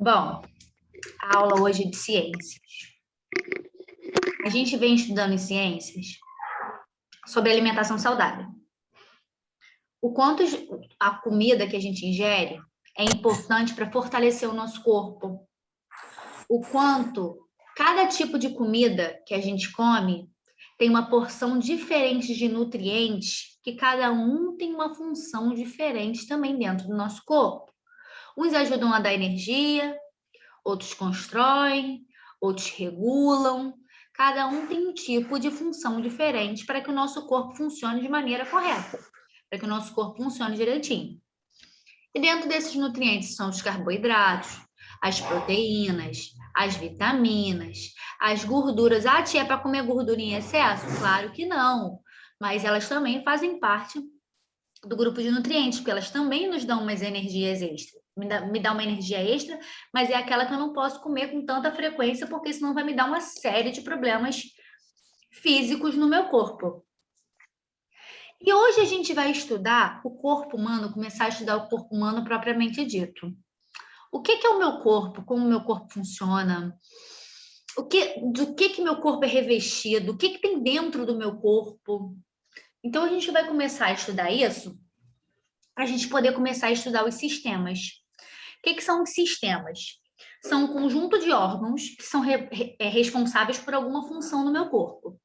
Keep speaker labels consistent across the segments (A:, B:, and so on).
A: Bom, a aula hoje é de ciências. A gente vem estudando em ciências sobre alimentação saudável. O quanto a comida que a gente ingere é importante para fortalecer o nosso corpo. O quanto cada tipo de comida que a gente come tem uma porção diferente de nutrientes, que cada um tem uma função diferente também dentro do nosso corpo. Uns ajudam a dar energia, outros constroem, outros regulam. Cada um tem um tipo de função diferente para que o nosso corpo funcione de maneira correta, para que o nosso corpo funcione direitinho. E dentro desses nutrientes são os carboidratos, as proteínas, as vitaminas, as gorduras. Ah, tia, é para comer gordura em excesso? Claro que não, mas elas também fazem parte do grupo de nutrientes, porque elas também nos dão umas energias extras. Me dá uma energia extra, mas é aquela que eu não posso comer com tanta frequência, porque senão vai me dar uma série de problemas físicos no meu corpo. E hoje a gente vai estudar o corpo humano, começar a estudar o corpo humano propriamente dito. O que é o meu corpo? Como o meu corpo funciona? Do que meu corpo é revestido? O que tem dentro do meu corpo? Então a gente vai começar a estudar isso para a gente poder começar a estudar os sistemas. O que são os sistemas? São um conjunto de órgãos que são responsáveis por alguma função no meu corpo.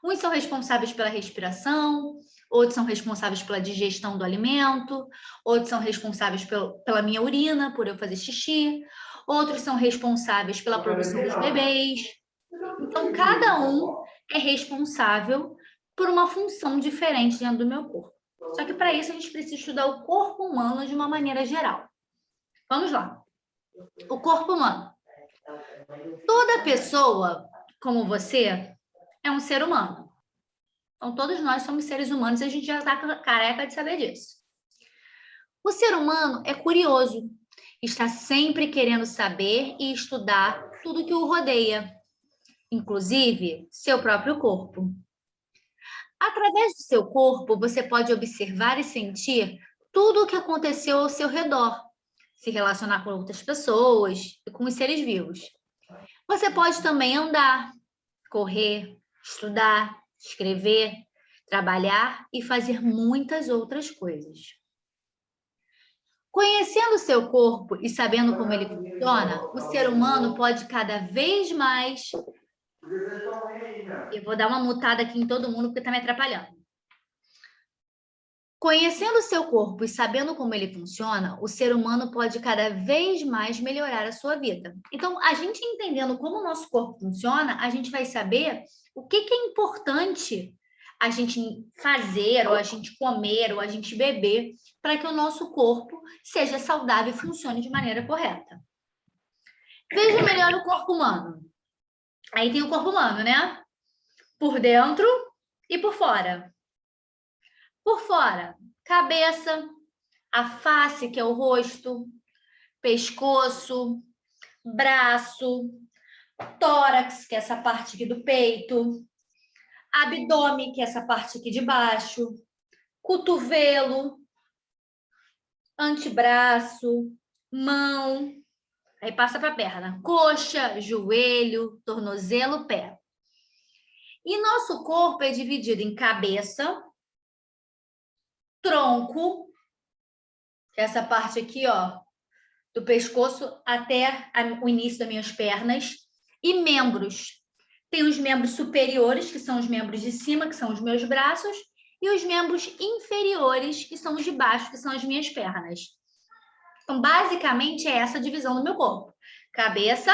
A: Uns são responsáveis pela respiração, outros são responsáveis pela digestão do alimento, outros são responsáveis pela minha urina, por eu fazer xixi, outros são responsáveis pela produção dos bebês. Então, cada um é responsável por uma função diferente dentro do meu corpo. Só que para isso a gente precisa estudar o corpo humano de uma maneira geral. Vamos lá. O corpo humano. Toda pessoa, como você, é um ser humano. Então, todos nós somos seres humanos e a gente já está careca de saber disso. O ser humano é curioso, está sempre querendo saber e estudar tudo que o rodeia, inclusive seu próprio corpo. Através do seu corpo, você pode observar e sentir tudo o que aconteceu ao seu redor, se relacionar com outras pessoas e com os seres vivos. Você pode também andar, correr, estudar, escrever, trabalhar e fazer muitas outras coisas. Conhecendo o seu corpo e sabendo como ele funciona, o ser humano pode cada vez mais... Eu vou dar uma mutada aqui em todo mundo porque está me atrapalhando. Conhecendo o seu corpo e sabendo como ele funciona, o ser humano pode cada vez mais melhorar a sua vida. Então, a gente entendendo como o nosso corpo funciona, a gente vai saber o que é importante a gente fazer, ou a gente comer, ou a gente beber, para que o nosso corpo seja saudável e funcione de maneira correta. Veja melhor o corpo humano. Aí tem o corpo humano, né? Por dentro e por fora. Por fora, cabeça, a face, que é o rosto, pescoço, braço, tórax, que é essa parte aqui do peito, abdômen, que é essa parte aqui de baixo, cotovelo, antebraço, mão, aí passa para a perna, coxa, joelho, tornozelo, pé. E nosso corpo é dividido em cabeça, tronco, que é essa parte aqui, ó, do pescoço até o início das minhas pernas, e membros. Tem os membros superiores, que são os membros de cima, que são os meus braços, e os membros inferiores, que são os de baixo, que são as minhas pernas. Então, basicamente, é essa a divisão do meu corpo. Cabeça,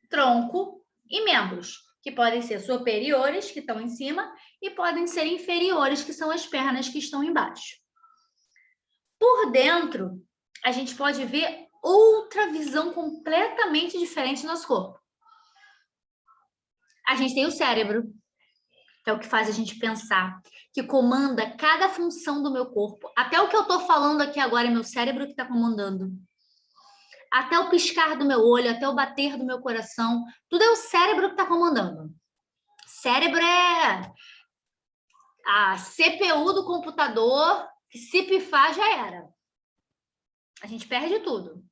A: tronco e membros, que podem ser superiores, que estão em cima, e podem ser inferiores, que são as pernas que estão embaixo. Por dentro, a gente pode ver outra visão completamente diferente do nosso corpo. A gente tem o cérebro, que é o que faz a gente pensar, que comanda cada função do meu corpo. Até o que eu estou falando aqui agora é meu cérebro que está comandando. Até o piscar do meu olho, até o bater do meu coração, tudo é o cérebro que está comandando. Cérebro é a CPU do computador, que se pifar já era. A gente perde tudo.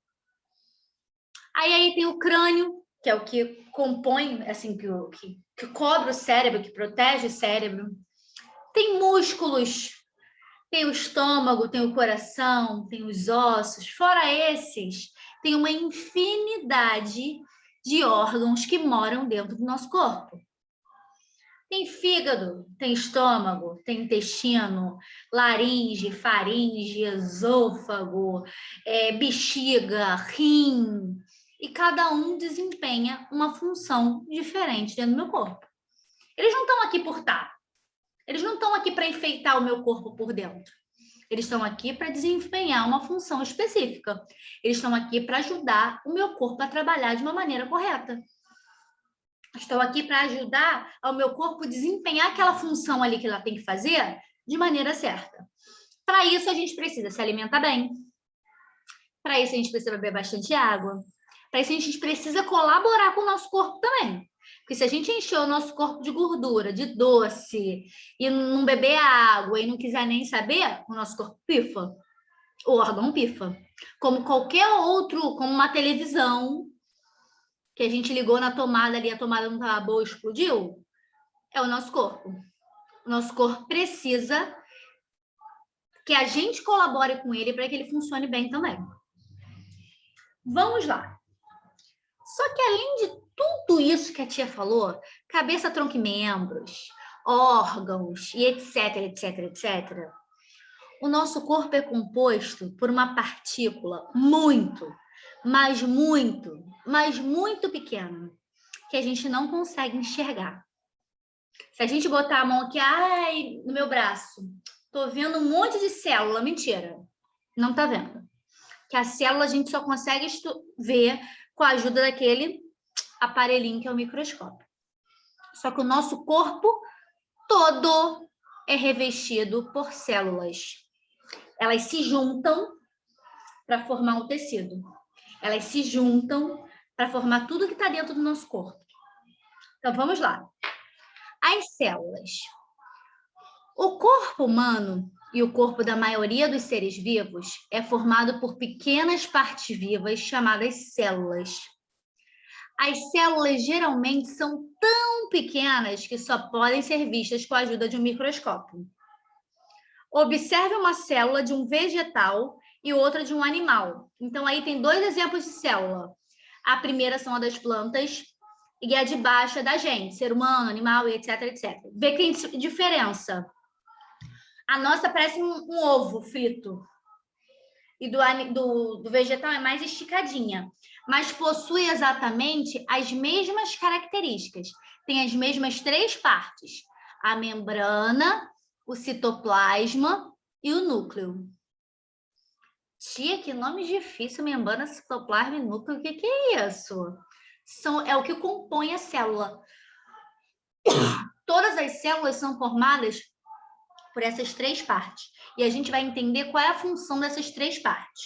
A: Aí tem o crânio, que é o que compõe, assim, que cobre o cérebro, que protege o cérebro. Tem músculos, tem o estômago, tem o coração, tem os ossos. Fora esses, tem uma infinidade de órgãos que moram dentro do nosso corpo. Tem fígado, tem estômago, tem intestino, laringe, faringe, esôfago, bexiga, rim. E cada um desempenha uma função diferente dentro do meu corpo. Eles não estão aqui por estar. Eles não estão aqui para enfeitar o meu corpo por dentro. Eles estão aqui para desempenhar uma função específica. Eles estão aqui para ajudar o meu corpo a trabalhar de uma maneira correta. Estou aqui para ajudar ao meu corpo desempenhar aquela função ali que ela tem que fazer de maneira certa. Para isso, a gente precisa se alimentar bem. Para isso, a gente precisa beber bastante água. Para isso, a gente precisa colaborar com o nosso corpo também. Porque se a gente encher o nosso corpo de gordura, de doce, e não beber água, e não quiser nem saber, o nosso corpo pifa. O órgão pifa. Como qualquer outro, como uma televisão, que a gente ligou na tomada ali, a tomada não estava boa, explodiu, é o nosso corpo. O nosso corpo precisa que a gente colabore com ele para que ele funcione bem também. Vamos lá. Só que além de tudo isso que a tia falou, cabeça, tronco e membros, órgãos e etc, etc, etc, o nosso corpo é composto por uma partícula muito, mas muito pequena, que a gente não consegue enxergar. Se a gente botar a mão aqui, ai, no meu braço, tô vendo um monte de célula, mentira, não tá vendo. Que a célula a gente só consegue ver com a ajuda daquele aparelhinho que é o microscópio. Só que o nosso corpo todo é revestido por células. Elas se juntam para formar um tecido. Elas se juntam para formar tudo que está dentro do nosso corpo. Então, vamos lá. As células. O corpo humano e o corpo da maioria dos seres vivos é formado por pequenas partes vivas chamadas células. As células geralmente são tão pequenas que só podem ser vistas com a ajuda de um microscópio. Observe uma célula de um vegetal e outra de um animal. Então, aí tem dois exemplos de célula. A primeira são a das plantas e a de baixo é da gente, ser humano, animal, etc, etc. Vê que tem diferença. A nossa parece um ovo frito. E do vegetal é mais esticadinha. Mas possui exatamente as mesmas características. Tem as mesmas três partes. A membrana, o citoplasma e o núcleo. Tia, que nome difícil, membrana, citoplasma e núcleo. O que é isso? É o que compõe a célula. Todas as células são formadas por essas três partes. E a gente vai entender qual é a função dessas três partes.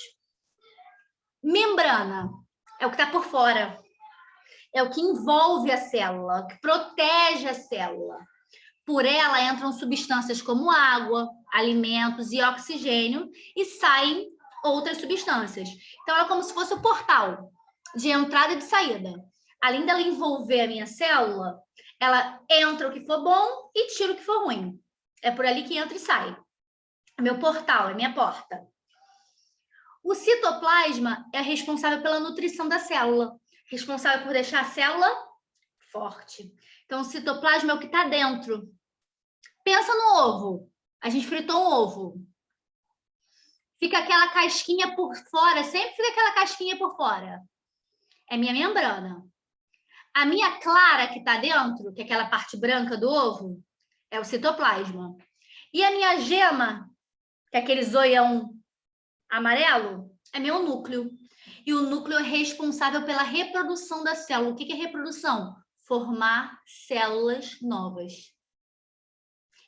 A: Membrana é o que está por fora. É o que envolve a célula, que protege a célula. Por ela entram substâncias como água, alimentos e oxigênio e saem outras substâncias. Então, ela é como se fosse o portal de entrada e de saída. Além dela envolver a minha célula, ela entra o que for bom e tira o que for ruim. É por ali que entra e sai. É meu portal, é minha porta. O citoplasma é responsável pela nutrição da célula, responsável por deixar a célula forte. Então, o citoplasma é o que está dentro. Pensa no ovo. A gente fritou um ovo. Fica aquela casquinha por fora, sempre fica aquela casquinha por fora. É minha membrana. A minha clara que está dentro, que é aquela parte branca do ovo, é o citoplasma. E a minha gema, que é aquele zoião amarelo, é meu núcleo. E o núcleo é responsável pela reprodução da célula. O que é reprodução? Formar células novas.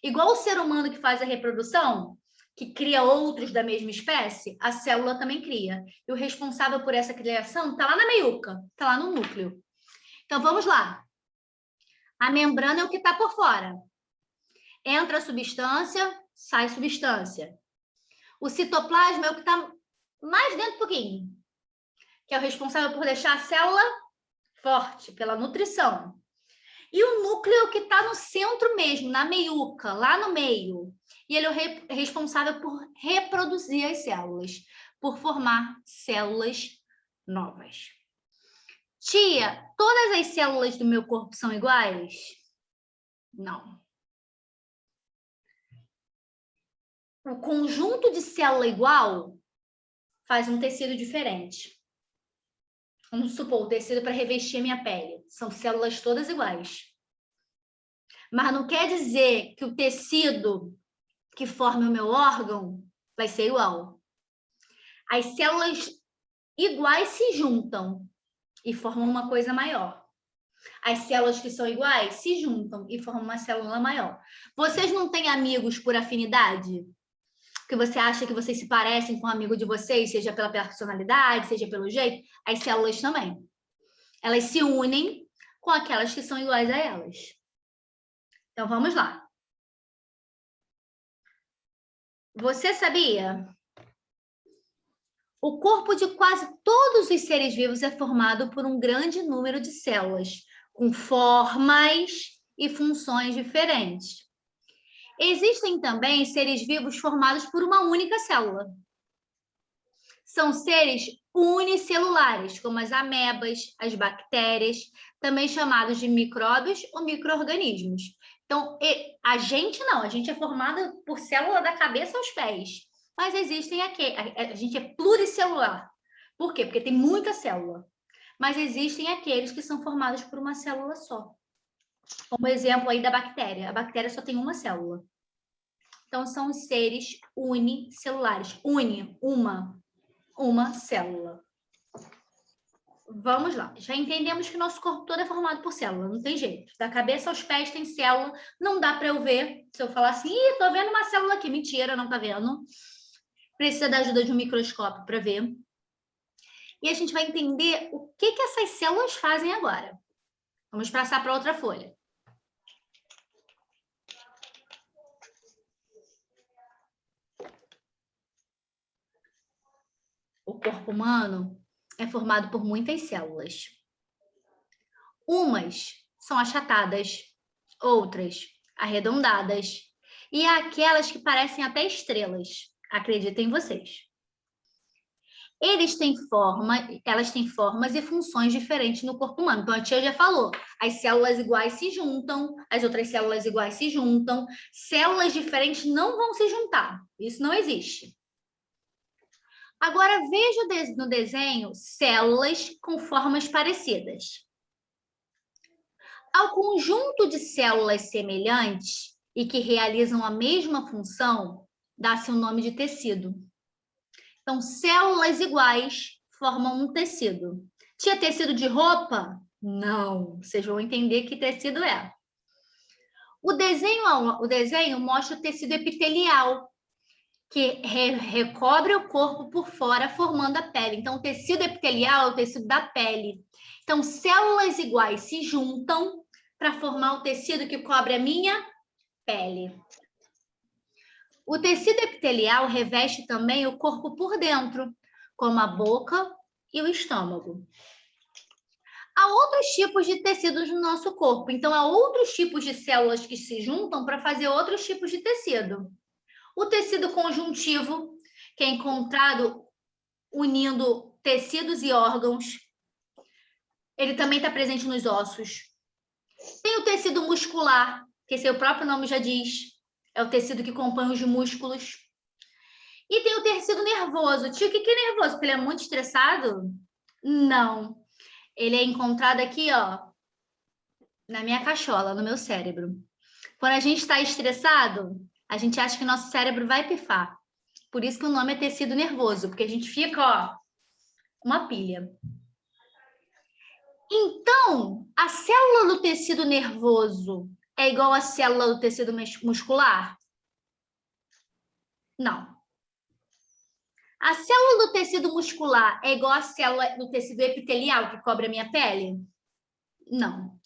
A: Igual o ser humano que faz a reprodução, que cria outros da mesma espécie, a célula também cria. E o responsável por essa criação está lá na meiuca, está lá no núcleo. Então, vamos lá. A membrana é o que está por fora. Entra a substância, sai substância. O citoplasma é o que está mais dentro um pouquinho. que é o responsável por deixar a célula forte, pela nutrição. E o núcleo que está no centro mesmo, na meiuca, lá no meio. E ele é o responsável por reproduzir as células, por formar células novas. Tia, todas as células do meu corpo são iguais? Não. O conjunto de célula igual faz um tecido diferente. Vamos supor, o tecido para revestir a minha pele. São células todas iguais. Mas não quer dizer que o tecido que forma o meu órgão vai ser igual. As células iguais se juntam e formam uma coisa maior. As células que são iguais se juntam e formam uma célula maior. Vocês não têm amigos por afinidade? Que você acha que vocês se parecem com um amigo de vocês, seja pela personalidade, seja pelo jeito? As células também. Elas se unem com aquelas que são iguais a elas. Então, vamos lá. Você sabia? O corpo de quase todos os seres vivos é formado por um grande número de células, com formas e funções diferentes. Existem também seres vivos formados por uma única célula. São seres unicelulares, como as amebas, as bactérias, também chamados de micróbios ou micro-organismos. Então, a gente não, a gente é formada por célula da cabeça aos pés. Mas existem aqui, a gente é pluricelular. Por quê? Porque tem muita célula. Mas existem aqueles que são formados por uma célula só. Como exemplo aí da bactéria. A bactéria só tem uma célula. Então, são os seres unicelulares. Uma célula. Vamos lá. Já entendemos que nosso corpo todo é formado por célula. Não tem jeito. Da cabeça aos pés tem célula. Não dá para eu ver. Se eu falar assim, ih, tô vendo uma célula aqui. Mentira, não tá vendo. Precisa da ajuda de um microscópio para ver. E a gente vai entender o que essas células fazem agora. Vamos passar para outra folha. O corpo humano é formado por muitas células. Umas são achatadas, outras arredondadas, e há aquelas que parecem até estrelas. Acreditem vocês. Elas têm formas e funções diferentes no corpo humano. Então, a tia já falou, as células iguais se juntam, as outras células iguais se juntam, células diferentes não vão se juntar. Isso não existe. Agora, veja no desenho células com formas parecidas. Ao conjunto de células semelhantes e que realizam a mesma função, dá-se o nome de tecido. Então, células iguais formam um tecido. Tinha tecido de roupa? Não. Vocês vão entender que tecido é. O desenho mostra o tecido epitelial, que recobre o corpo por fora, formando a pele. Então, o tecido epitelial é o tecido da pele. Então, células iguais se juntam para formar o tecido que cobre a minha pele. O tecido epitelial reveste também o corpo por dentro, como a boca e o estômago. Há outros tipos de tecidos no nosso corpo, então há outros tipos de células que se juntam para fazer outros tipos de tecido. O tecido conjuntivo, que é encontrado unindo tecidos e órgãos, ele também está presente nos ossos. Tem o tecido muscular, que seu próprio nome já diz, é o tecido que compõe os músculos. E tem o tecido nervoso. Tio, o que é nervoso? Porque ele é muito estressado? Não. Ele é encontrado aqui, ó, na minha cachola, no meu cérebro. Quando a gente está estressado, a gente acha que nosso cérebro vai pifar. Por isso que o nome é tecido nervoso, porque a gente fica, ó, uma pilha. Então, a célula do tecido nervoso é igual à célula do tecido muscular? Não. A célula do tecido muscular é igual à célula do tecido epitelial que cobre a minha pele? Não.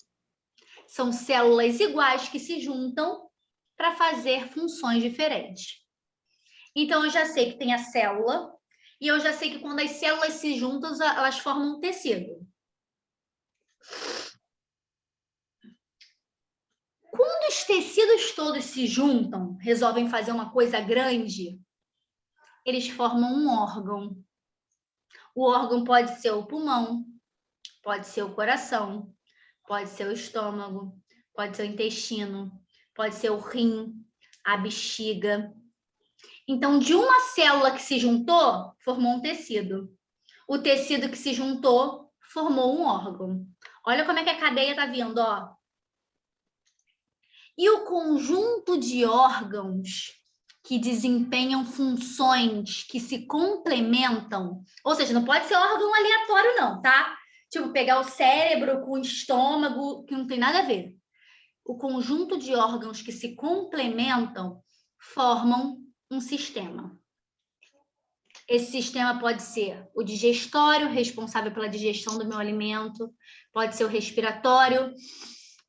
A: São células iguais que se juntam para fazer funções diferentes. Então, eu já sei que tem a célula E eu já sei que quando as células se juntam, elas formam um tecido. Quando os tecidos todos se juntam, resolvem fazer uma coisa grande, eles formam um órgão. O órgão pode ser o pulmão, pode ser o coração, pode ser o estômago, pode ser o intestino, pode ser o rim, a bexiga. Então, de uma célula que se juntou, formou um tecido. O tecido que se juntou, formou um órgão. Olha como é que a cadeia está vindo, ó. E o conjunto de órgãos que desempenham funções que se complementam, ou seja, não pode ser órgão aleatório não, tá? Tipo, pegar o cérebro com o estômago, que não tem nada a ver. O conjunto de órgãos que se complementam formam um sistema. Esse sistema pode ser o digestório, responsável pela digestão do meu alimento, pode ser o respiratório,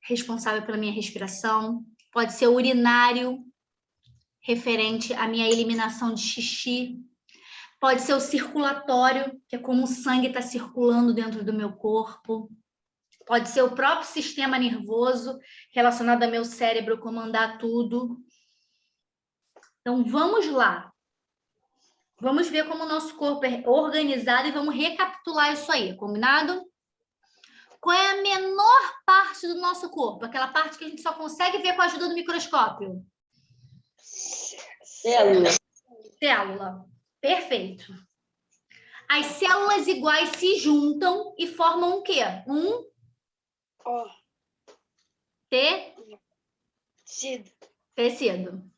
A: responsável pela minha respiração, pode ser o urinário, referente à minha eliminação de xixi, pode ser o circulatório, que é como o sangue está circulando dentro do meu corpo, pode ser o próprio sistema nervoso, relacionado ao meu cérebro comandar tudo. Então, vamos lá. Vamos ver como o nosso corpo é organizado e vamos recapitular isso aí, combinado? Qual é a menor parte do nosso corpo? Aquela parte que a gente só consegue ver com a ajuda do microscópio.
B: Célula.
A: Célula. Perfeito. As células iguais se juntam e formam o quê? Um tecido.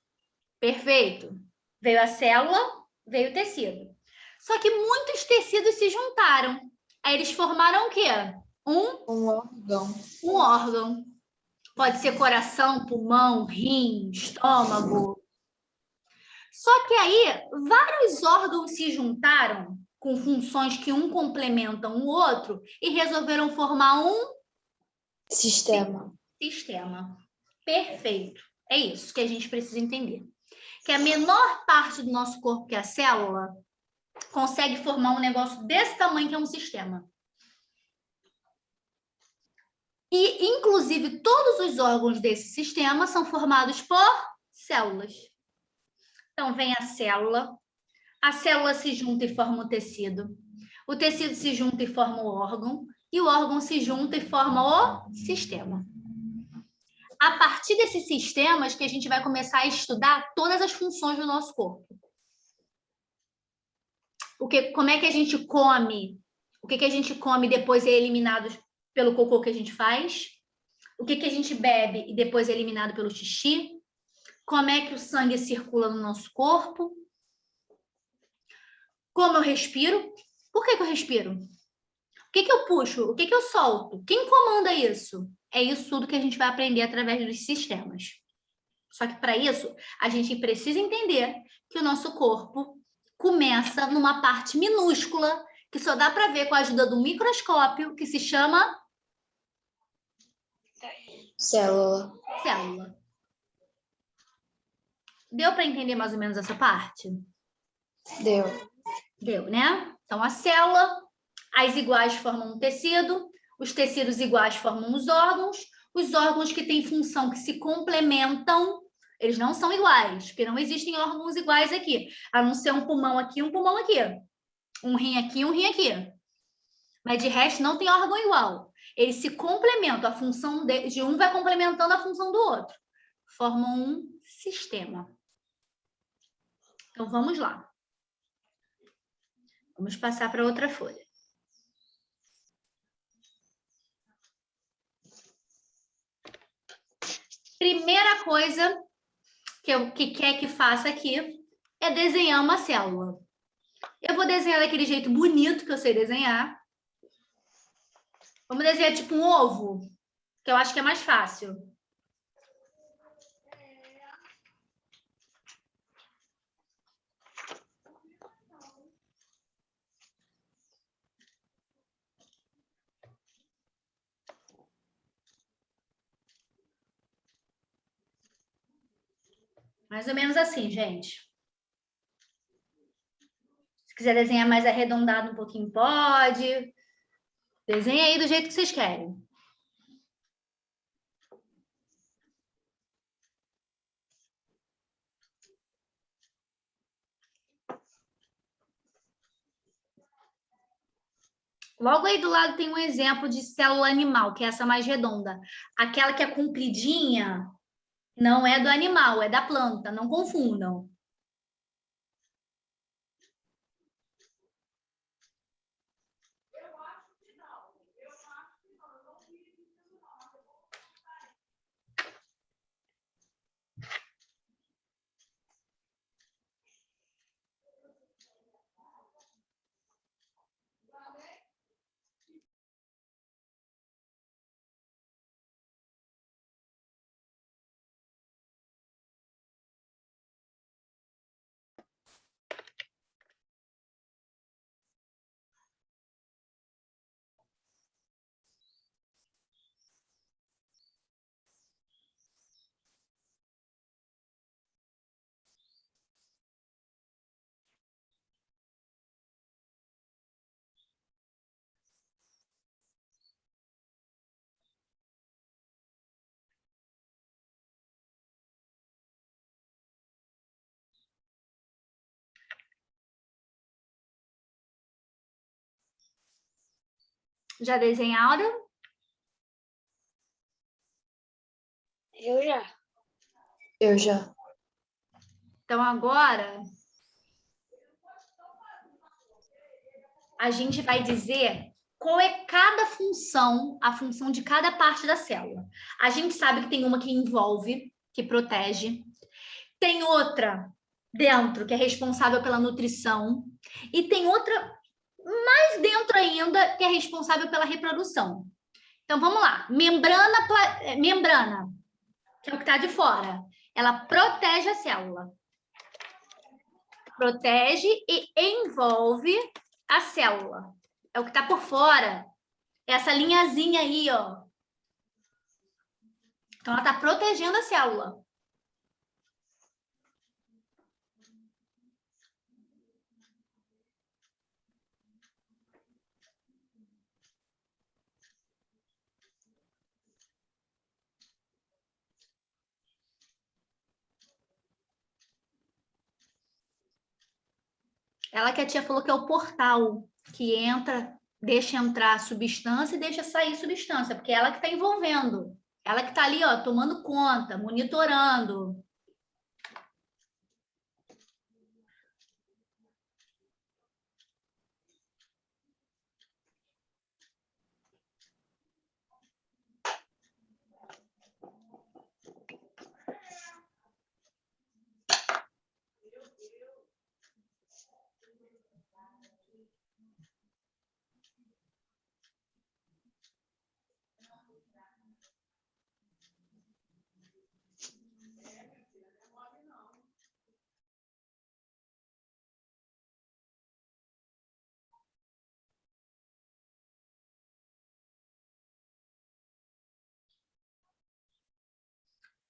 A: Perfeito. Veio a célula, veio o tecido. Só que muitos tecidos se juntaram. Aí eles formaram o quê?
B: Um órgão.
A: Um órgão. Pode ser coração, pulmão, rim, estômago. Só que aí vários órgãos se juntaram com funções que um complementam o outro e resolveram formar um
B: Sistema.
A: sistema. Perfeito. É isso que a gente precisa entender. Que a menor parte do nosso corpo, que é a célula, consegue formar um negócio desse tamanho que é um sistema. E, inclusive, todos os órgãos desse sistema são formados por células. Então, vem a célula se junta e forma o tecido se junta e forma o órgão se junta e forma o sistema. A partir desses sistemas que a gente vai começar a estudar todas as funções do nosso corpo. Como é que a gente come? O que a gente come e depois é eliminado pelo cocô que a gente faz? O que a gente bebe e depois é eliminado pelo xixi? Como é que o sangue circula no nosso corpo? Como eu respiro? Por que eu respiro? O que eu puxo? O que eu solto? Quem comanda isso? É isso tudo que a gente vai aprender através dos sistemas. Só que para isso, a gente precisa entender que o nosso corpo começa numa parte minúscula, que só dá para ver com a ajuda do microscópio, que se chama
B: Célula.
A: célula. Deu para entender mais ou menos essa parte?
B: Deu.
A: Deu, né? Então, a célula, as iguais formam um tecido, os tecidos iguais formam os órgãos que têm função que se complementam, eles não são iguais, porque não existem órgãos iguais aqui, a não ser um pulmão aqui, um pulmão aqui, um rim aqui, um rim aqui. Mas de resto não tem órgão igual. Eles se complementam, a função de um vai complementando a função do outro. Formam um sistema. Então, vamos lá. Vamos passar para outra folha. Primeira coisa que quer que faça aqui é desenhar uma célula. Eu vou desenhar daquele jeito bonito que eu sei desenhar. Vamos desenhar tipo um ovo, que eu acho que é mais fácil. Mais ou menos assim, gente. Se quiser desenhar mais arredondado um pouquinho, pode. Desenha aí do jeito que vocês querem. Logo aí do lado tem um exemplo de célula animal, que é essa mais redonda. Aquela que é compridinha não é do animal, é da planta, não confundam. Já desenharam?
B: Eu já. Eu já.
A: Então, agora, a gente vai dizer qual é cada função, a função de cada parte da célula. A gente sabe que tem uma que envolve, que protege. Tem outra dentro, que é responsável pela nutrição. E tem outra mais dentro ainda, que é responsável pela reprodução. Então, vamos lá. Membrana, que é o que está de fora. Ela protege a célula. Protege e envolve a célula. É o que está por fora. Essa linhazinha aí, ó. Então, ela está protegendo a célula. Ela que a tia falou que é o portal que entra, deixa entrar substância e deixa sair substância, porque é ela que está envolvendo. Ela que está ali, ó, tomando conta, monitorando.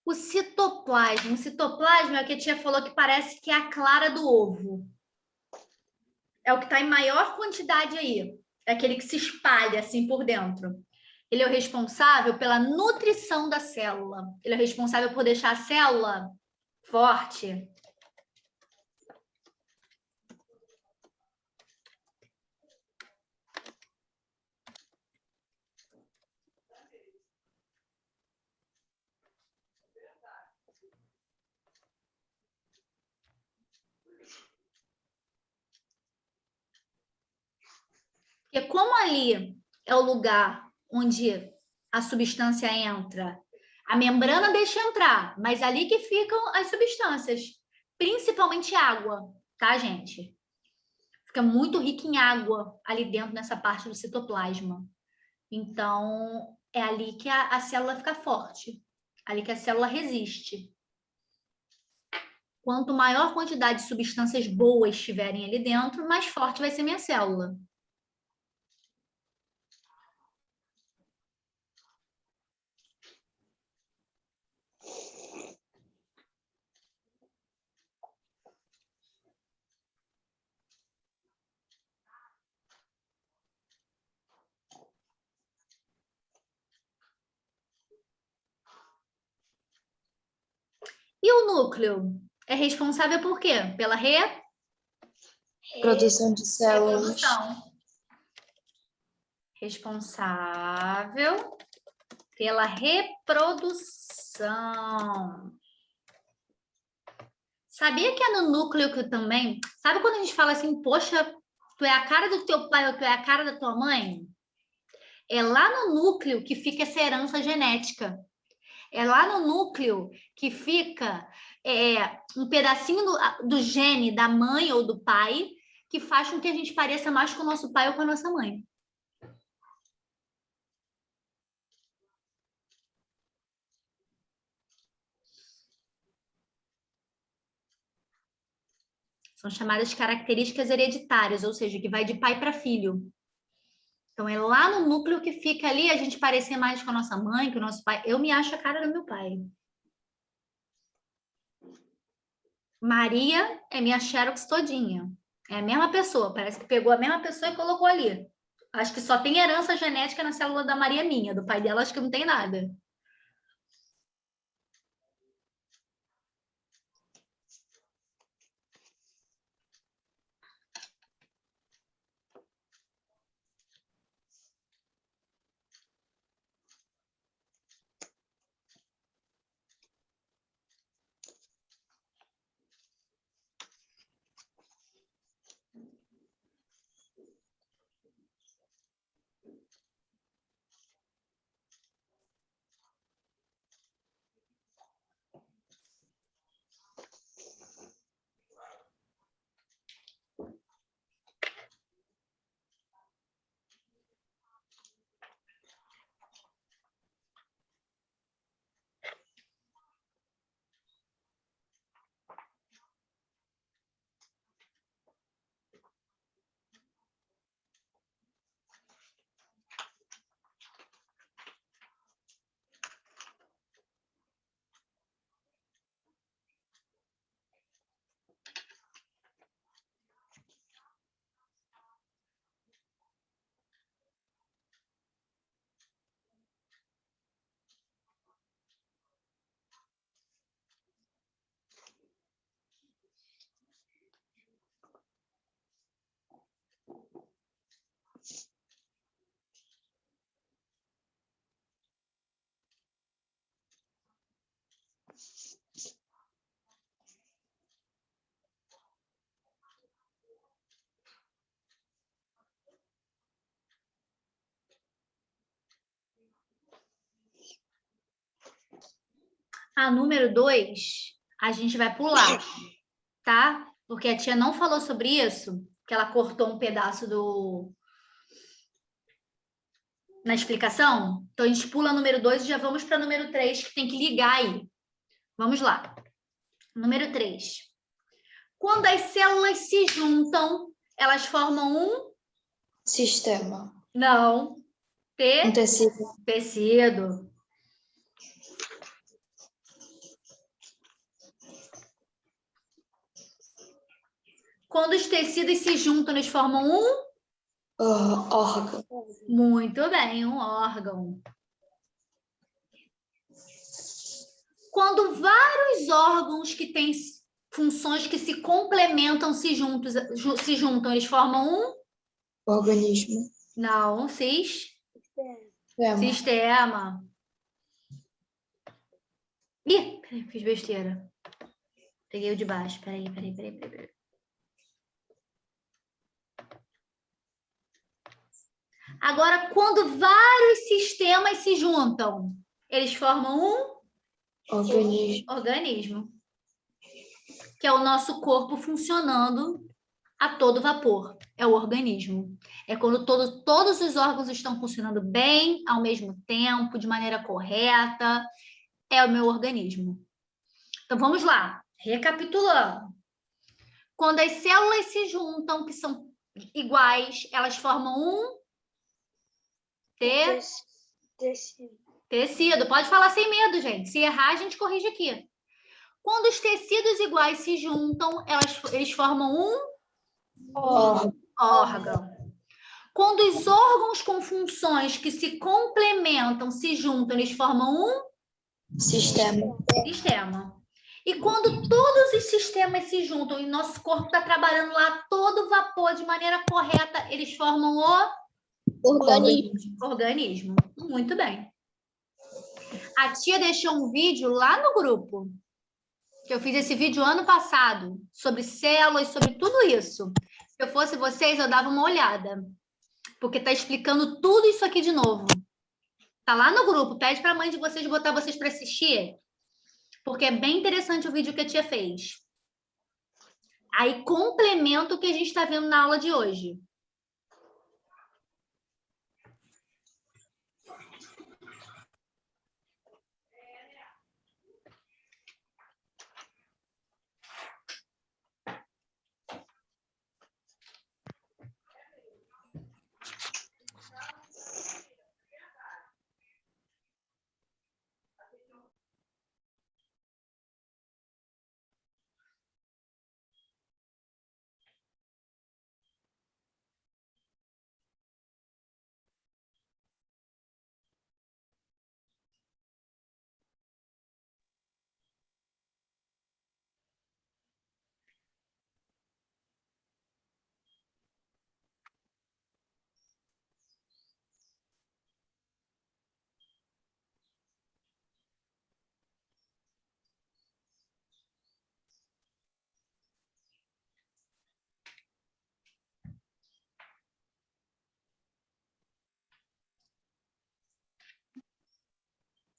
A: O citoplasma é o que a tia falou que parece que é a clara do ovo. É o que está em maior quantidade aí. É aquele que se espalha assim por dentro. Ele é o responsável pela nutrição da célula. Ele é o responsável por deixar a célula forte. Porque como ali é o lugar onde a substância entra, a membrana deixa entrar, mas ali que ficam as substâncias, principalmente água, tá, gente? Fica muito rica em água ali dentro nessa parte do citoplasma. Então, é ali que a célula fica forte, ali que a célula resiste. Quanto maior quantidade de substâncias boas estiverem ali dentro, mais forte vai ser minha célula. núcleo é responsável por quê? Pela
B: Produção de células.
A: reprodução. Responsável pela reprodução. Sabia que é no núcleo que também... Sabe quando a gente fala assim, poxa, tu é a cara do teu pai ou tu é a cara da tua mãe? É lá no núcleo que fica essa herança genética. É lá no núcleo que fica um pedacinho do gene da mãe ou do pai que faz com que a gente pareça mais com o nosso pai ou com a nossa mãe. São chamadas características hereditárias, ou seja, que vai de pai para filho. Então, é lá no núcleo que fica ali a gente parecer mais com a nossa mãe, com o nosso pai. Eu me acho a cara do meu pai. Maria é minha xerox todinha. É a mesma pessoa. Parece que pegou a mesma pessoa e colocou ali. Acho que só tem herança genética na célula da Maria minha. Do pai dela, acho que não tem nada. A número 2, a gente vai pular, tá? Porque a tia não falou sobre isso, que ela cortou um pedaço na explicação. Então, a gente pula a número 2 e já vamos para a número 3, que tem que ligar aí. Vamos lá. Número 3. Quando as células se juntam, elas formam um...
B: Sistema.
A: Não.
B: Um tecido.
A: Tecido. Quando os tecidos se juntam, eles formam um...
B: órgão.
A: Muito bem, um órgão. Quando vários órgãos que têm funções que se complementam, se juntam, eles formam um...
B: Organismo.
A: Não, sistema. Ih, peraí, fiz besteira. Peguei o de baixo. Peraí. Agora, quando vários sistemas se juntam, eles formam um... Organismo. Que é o nosso corpo funcionando a todo vapor. É o organismo. É quando todos os órgãos estão funcionando bem, ao mesmo tempo, de maneira correta. É o meu organismo. Então, vamos lá. Recapitulando. Quando as células se juntam, que são iguais, elas formam um... Tecido. Pode falar sem medo, gente. Se errar, a gente corrige aqui. Quando os tecidos iguais se juntam, eles formam um... órgão. Quando os órgãos com funções que se complementam se juntam, eles formam um...
B: sistema.
A: E quando todos os sistemas se juntam e nosso corpo está trabalhando lá todo vapor de maneira correta, eles formam o organismo. Muito bem. A tia deixou um vídeo lá no grupo, que eu fiz esse vídeo ano passado, sobre células, sobre tudo isso. Se eu fosse vocês, eu dava uma olhada, porque está explicando tudo isso aqui de novo. Tá lá no grupo, pede para a mãe de vocês botar vocês para assistir, porque é bem interessante o vídeo que a tia fez. Aí complementa o que a gente está vendo na aula de hoje.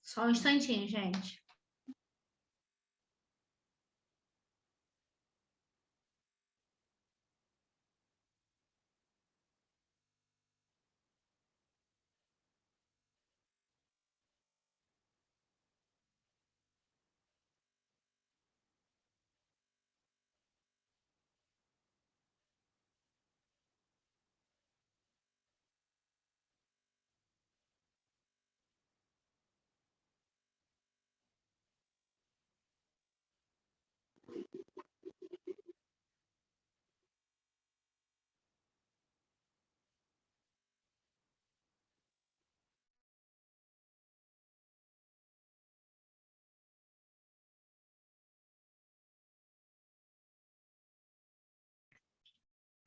A: Só um instantinho, gente.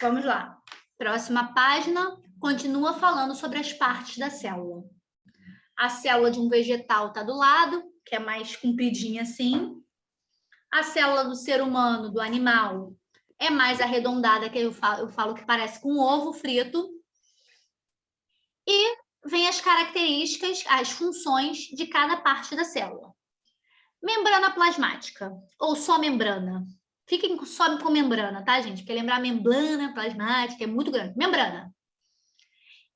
A: Vamos lá. Próxima página continua falando sobre as partes da célula. A célula de um vegetal está do lado, que é mais compridinha assim. A célula do ser humano, do animal, é mais arredondada, que eu falo que parece com um ovo frito. E vem as características, as funções de cada parte da célula. Membrana plasmática, ou só membrana. Fiquem só com membrana, tá, gente? Porque lembrar membrana plasmática é muito grande. Membrana.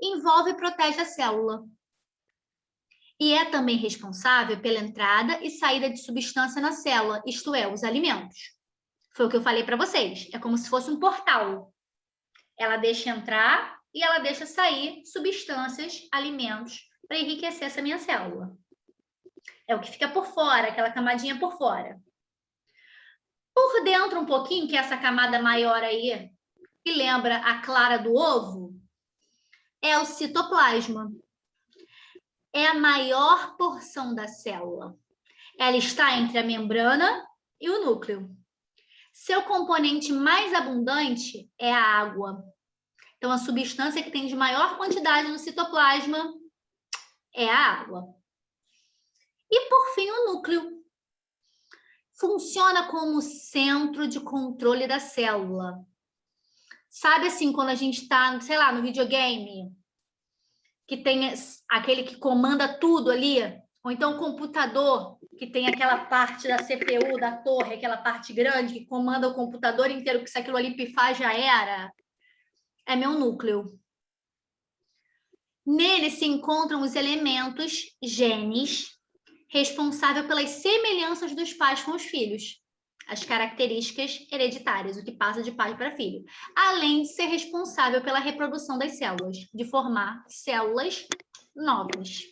A: Envolve e protege a célula. E é também responsável pela entrada e saída de substância na célula, isto é, os alimentos. Foi o que eu falei para vocês. É como se fosse um portal. Ela deixa entrar e ela deixa sair substâncias, alimentos, para enriquecer essa minha célula. É o que fica por fora, aquela camadinha por fora. Por dentro um pouquinho, que é essa camada maior aí, que lembra a clara do ovo, é o citoplasma. É a maior porção da célula. Ela está entre a membrana e o núcleo. Seu componente mais abundante é a água. Então, a substância que tem de maior quantidade no citoplasma é a água. E, por fim, o núcleo. Funciona como centro de controle da célula. Sabe assim, quando a gente está, sei lá, no videogame, que tem aquele que comanda tudo ali, ou então o computador, que tem aquela parte da CPU, da torre, aquela parte grande que comanda o computador inteiro, que se aquilo ali pifar já era, é meu núcleo. Nele se encontram os elementos, genes, responsável pelas semelhanças dos pais com os filhos, as características hereditárias, o que passa de pai para filho, além de ser responsável pela reprodução das células, de formar células novas.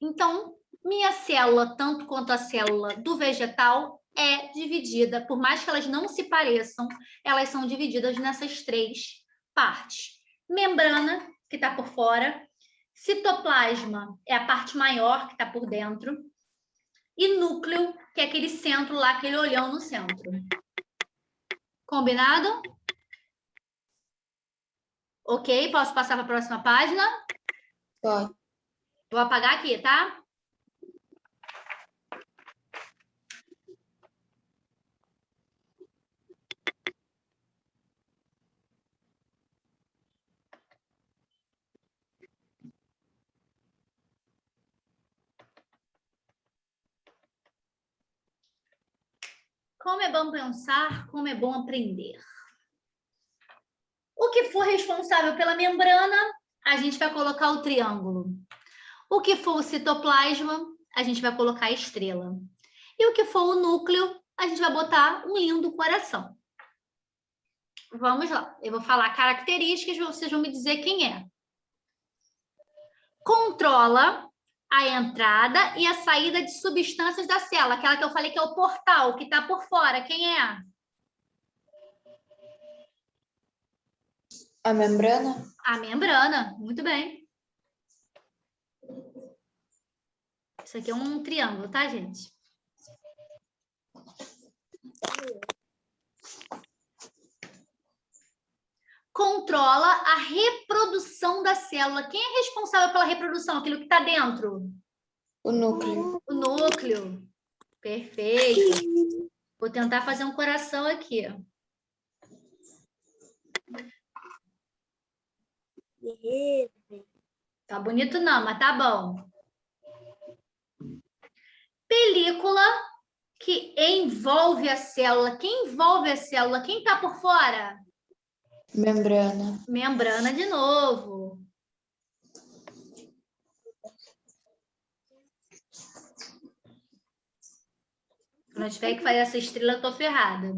A: Então, minha célula, tanto quanto a célula do vegetal, é dividida, por mais que elas não se pareçam, elas são divididas nessas três partes. Membrana, que está por fora, citoplasma é a parte maior, que está por dentro, e núcleo, que é aquele centro lá, aquele olhão no centro. Combinado? Ok, posso passar para a próxima página?
B: Pode.
A: Vou apagar aqui, tá? Como é bom pensar, como é bom aprender. O que for responsável pela membrana, a gente vai colocar o triângulo. O que for o citoplasma, a gente vai colocar a estrela. E o que for o núcleo, a gente vai botar um lindo coração. Vamos lá. Eu vou falar características, vocês vão me dizer quem é. Controla a entrada e a saída de substâncias da célula. Aquela que eu falei que é o portal, que está por fora. Quem é?
B: A membrana?
A: A membrana. Muito bem. Isso aqui é um triângulo, tá, gente? Controla a reprodução da célula. Quem é responsável pela reprodução? Aquilo que está dentro?
B: O núcleo.
A: O núcleo. Perfeito. Vou tentar fazer um coração aqui. Tá bonito não, mas tá bom. Película que envolve a célula. Quem envolve a célula? Quem tá por fora?
B: Membrana.
A: Membrana de novo. Quando eu tiver que fazer essa estrela, eu tô ferrada.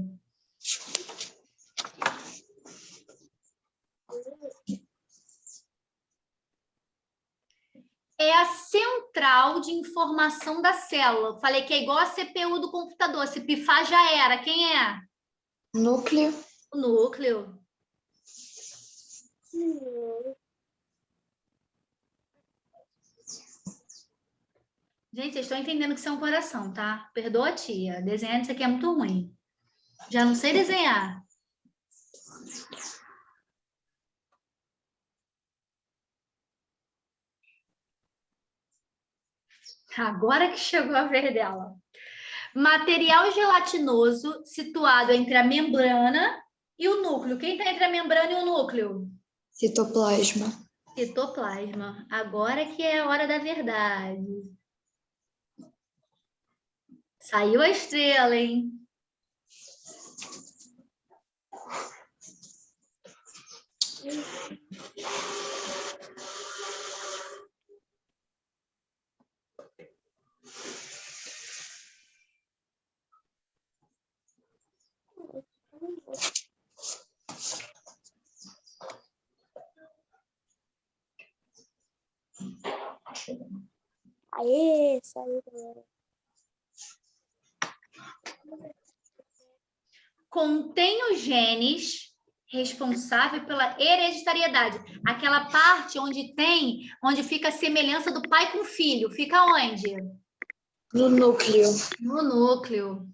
A: É a central de informação da célula. Falei que é igual a CPU do computador. Se pifar, já era. Quem é?
B: Núcleo.
A: O núcleo. Gente, vocês estão entendendo que isso é um coração, tá? Perdoa a tia. Desenhar isso aqui é muito ruim. Já não sei desenhar. Agora que chegou a vez dela. Material gelatinoso situado entre a membrana e o núcleo. Quem está entre a membrana e o núcleo?
B: Citoplasma.
A: Citoplasma. Agora que é a hora da verdade. Saiu a estrela, hein?
C: Aê, saiu.
A: Contém os genes responsável pela hereditariedade. Aquela parte onde fica a semelhança do pai com o filho. Fica onde?
B: No núcleo.
A: No núcleo.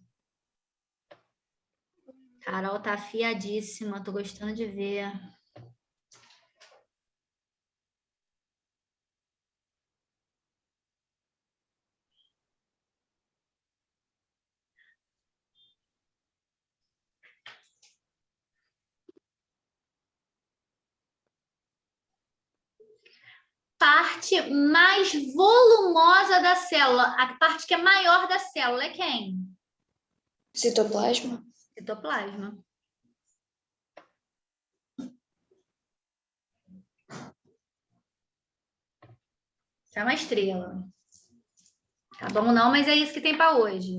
A: Carol tá afiadíssima, tô gostando de ver. Parte mais volumosa da célula, a parte que é maior da célula é quem?
B: Citoplasma.
A: Citoplasma. É uma estrela. Tá bom não, mas é isso que tem para hoje.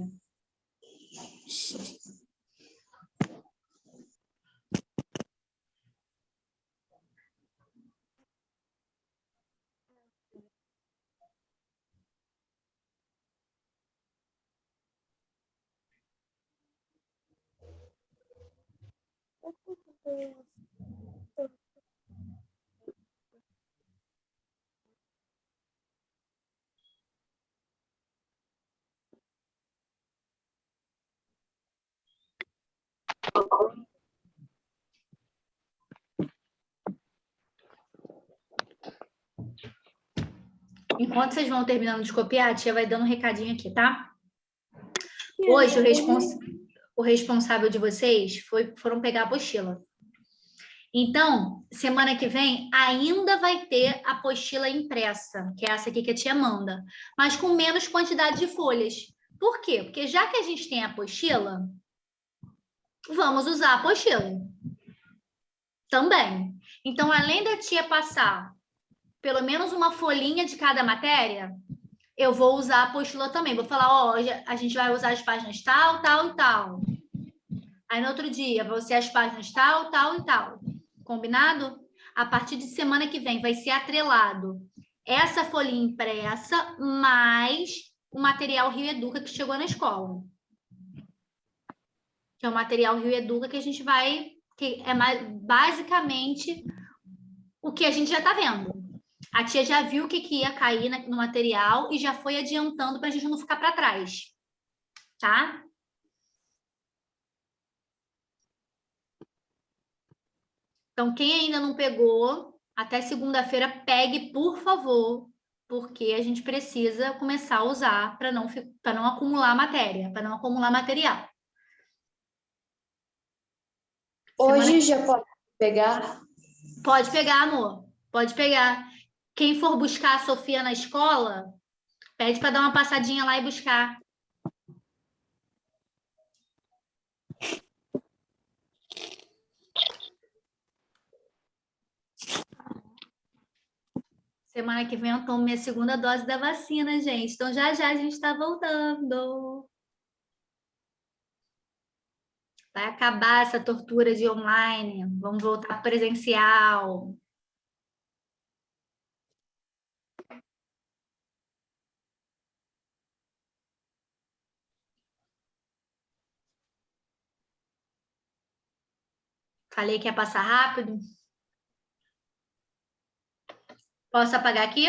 A: Enquanto vocês vão terminando de copiar, a tia vai dando um recadinho aqui, tá? Hoje, o responsável de vocês foram pegar a apostila. Então, semana que vem, ainda vai ter a apostila impressa, que é essa aqui que a tia manda, mas com menos quantidade de folhas. Por quê? Porque já que a gente tem a apostila, vamos usar a apostila também. Então, além da tia passar pelo menos uma folhinha de cada matéria, eu vou usar a apostila também. Vou falar, ó, hoje a gente vai usar as páginas tal, tal e tal. Aí no outro dia, vou ser as páginas tal, tal e tal. Combinado? A partir de semana que vem vai ser atrelado essa folhinha impressa mais o material Rio Educa que chegou na escola. Que é o material Rio Educa que a gente vai... que é basicamente o que a gente já está vendo. A tia já viu o que ia cair no material e já foi adiantando para a gente não ficar para trás. Tá? Então, quem ainda não pegou, até segunda-feira, pegue, por favor, porque a gente precisa começar a usar para não acumular matéria, para não acumular material.
B: Hoje já pode pegar?
A: Pode pegar, amor. Pode pegar. Quem for buscar a Sofia na escola, pede para dar uma passadinha lá e buscar. Semana que vem eu tomo minha segunda dose da vacina, gente. Então, já a gente está voltando. Vai acabar essa tortura de online. Vamos voltar presencial. Falei que ia passar rápido. Posso apagar aqui?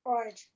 B: Pode.